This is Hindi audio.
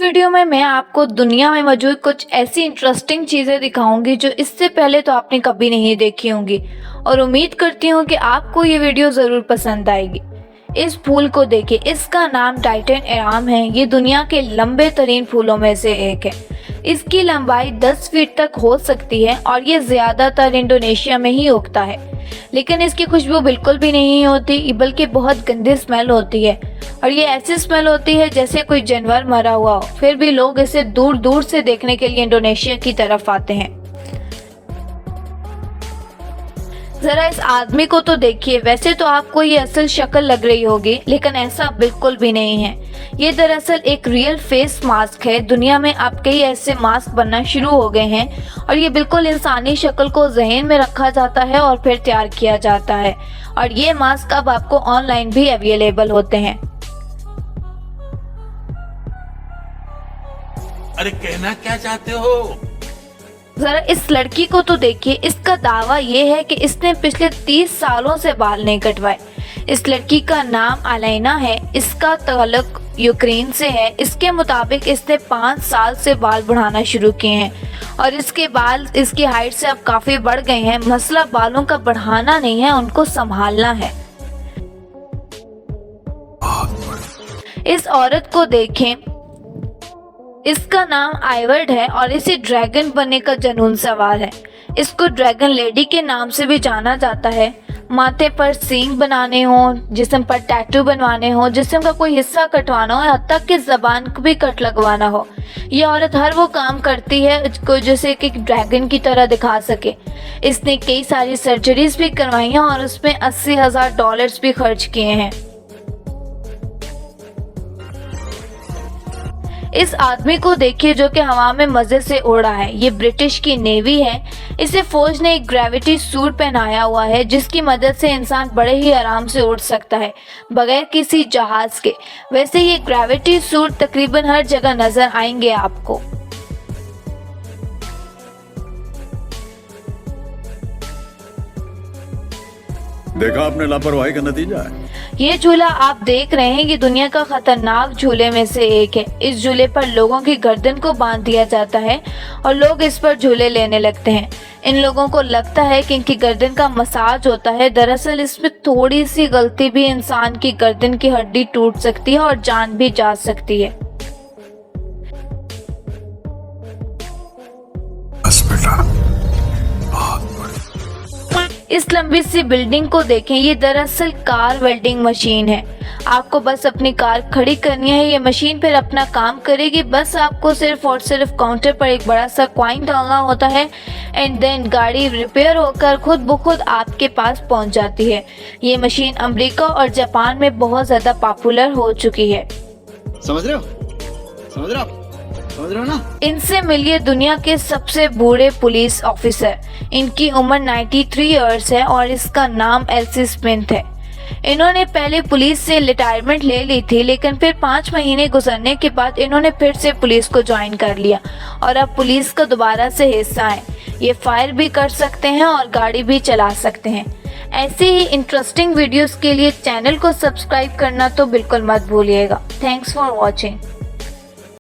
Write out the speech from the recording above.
वीडियो में मैं आपको दुनिया में मौजूद कुछ ऐसी इंटरेस्टिंग चीज़ें दिखाऊंगी जो इससे पहले तो आपने कभी नहीं देखी होंगी और उम्मीद करती हूँ कि आपको ये वीडियो ज़रूर पसंद आएगी। इस फूल को देखिए, इसका नाम टाइटन एराम है। ये दुनिया के लंबे तरीन फूलों में से एक है। इसकी लंबाई 10 फीट तक हो सकती है और ये ज़्यादातर इंडोनेशिया में ही उगता है। लेकिन इसकी खुशबू बिल्कुल भी नहीं होती, बल्कि बहुत गंदी स्मेल होती है और ये ऐसी स्मेल होती है जैसे कोई जानवर मरा हुआ हो। फिर भी लोग इसे दूर दूर से देखने के लिए इंडोनेशिया की तरफ आते हैं। जरा इस आदमी को तो देखिए, वैसे तो आपको ये असल शक्ल लग रही होगी, लेकिन ऐसा बिल्कुल भी नहीं है। ये दरअसल एक रियल फेस मास्क है। दुनिया में अब कई ऐसे मास्क बनना शुरू हो गए हैं और ये बिल्कुल इंसानी शक्ल को ज़हन में रखा जाता है और फिर तैयार किया जाता है। और ये मास्क अब आपको ऑनलाइन भी अवेलेबल होते हैं। अरे कहना क्या चाहते हो? जरा इस लड़की को तो देखिए, इसका दावा ये है कि इसने पिछले 30 सालों से बाल नहीं कटवाए। इस लड़की का नाम अलाइना है। इसका ताल्लुक यूक्रेन से है। इसके मुताबिक इसने 5 साल से बाल बढ़ाना शुरू किए हैं और इसके बाल इसकी हाइट से अब काफी बढ़ गए हैं। मसला बालों का बढ़ाना नहीं है, उनको संभालना है। इस औरत को देखें, इसका नाम आइवर्ड है और इसे ड्रैगन बनने का जुनून सवार है। इसको ड्रैगन लेडी के नाम से भी जाना जाता है। माथे पर सींग बनाने हो, जिस्म पर टैटू बनवाने हो, जिस्म का कोई हिस्सा कटवाना हो, यहाँ तक कि ज़बान को भी कट लगवाना हो, ये औरत हर वो काम करती है इसको जैसे कि ड्रैगन की तरह दिखा सके। इसने कई सारी सर्जरीज भी करवाई हैं और उसमें $80,000 भी खर्च किए हैं। इस आदमी को देखिए जो कि हवा में मजे से उड़ा है। ये ब्रिटिश की नेवी है। इसे फौज ने एक ग्रेविटी सूट पहनाया हुआ है जिसकी मदद से इंसान बड़े ही आराम से उड़ सकता है बगैर किसी जहाज के। वैसे ये ग्रेविटी सूट तकरीबन हर जगह नजर आएंगे आपको। देखा आपने, लापरवाही का नतीजा है। ये झूला आप देख रहे हैं, ये दुनिया का खतरनाक झूले में से एक है। इस झूले पर लोगों की गर्दन को बांध दिया जाता है और लोग इस पर झूले लेने लगते हैं। इन लोगों को लगता है कि इनकी गर्दन का मसाज होता है। दरअसल इसमें थोड़ी सी गलती भी इंसान की गर्दन की हड्डी टूट सकती है और जान भी जा सकती है। इस लंबी सी बिल्डिंग को देखें, ये दरअसल कार वेल्डिंग मशीन है। आपको बस अपनी कार खड़ी करनी है, ये मशीन फिर अपना काम करेगी। बस आपको सिर्फ और सिर्फ काउंटर पर एक बड़ा सा कॉइन डालना होता है एंड देन गाड़ी रिपेयर होकर खुद ब खुद आपके पास पहुंच जाती है। ये मशीन अमेरिका और जापान में बहुत ज़्यादा पॉपुलर हो चुकी है। समझ रहे हो ना? इनसे मिलिए दुनिया के सबसे बूढ़े पुलिस ऑफिसर। इनकी उम्र 93 इयर्स है और इसका नाम एल्सी स्मिथ है। इन्होंने पहले पुलिस से रिटायरमेंट ले ली थी, लेकिन फिर 5 महीने गुजरने के बाद इन्होंने फिर से पुलिस को ज्वाइन कर लिया और अब पुलिस का दोबारा से हिस्सा है। ये फायर भी कर सकते हैं और गाड़ी भी चला सकते हैं। ऐसे ही इंटरेस्टिंग वीडियोस के लिए चैनल को सब्सक्राइब करना तो बिल्कुल मत भूलिएगा। Thanks for watching.